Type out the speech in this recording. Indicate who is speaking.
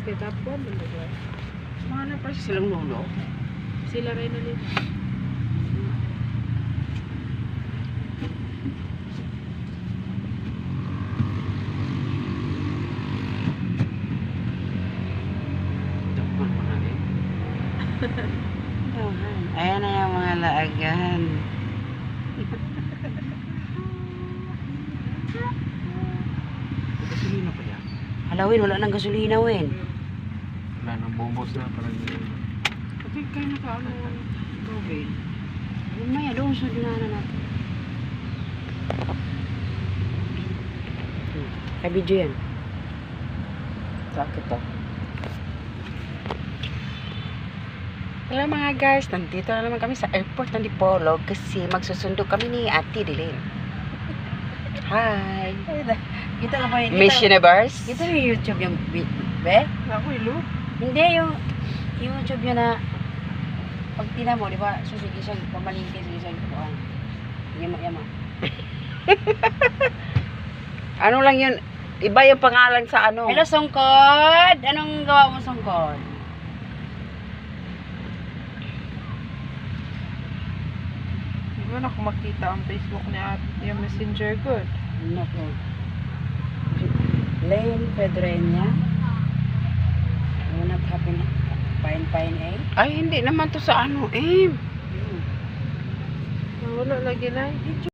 Speaker 1: kay tapon ba?
Speaker 2: Mana pa silang lolo?
Speaker 1: Sila rin ulit.
Speaker 2: Tapon mo na eh. Ayan na yung mga laagahan. Gasolina pa yan. Halawin, wala nang gasolina, Wen.
Speaker 3: Wala nang bumos na parang
Speaker 2: Kapag kayo na ka, COVID. Maya, doon sa dinaanan natin. Kabidyo yan. Sakit to. Hello mga guys, nandito na naman kami sa airport ng Dipolog kasi magsusundo kami ni Ate Dilin. Hi!
Speaker 4: Kita ka ba yun?
Speaker 2: Miss Universe?
Speaker 4: Ito yung YouTube yung be?
Speaker 1: Ako ilo.
Speaker 4: Hindi, yung YouTube yun na pag tina mo, di ba, susigi siya, pamalingki, sige siya, kuhaan. Yama.
Speaker 2: Ano lang yun? Iba yung pangalan sa ano?
Speaker 4: Hello, Songkod! Anong gawa mo, Songkod?
Speaker 1: Di ba na kung makita ang Facebook ni Ate yung Messenger good?
Speaker 4: Ano po? Lane Pedreña. Ano not happen? Pine eh?
Speaker 2: Ay, hindi naman to sa ano, eh.
Speaker 1: Wala lagi na.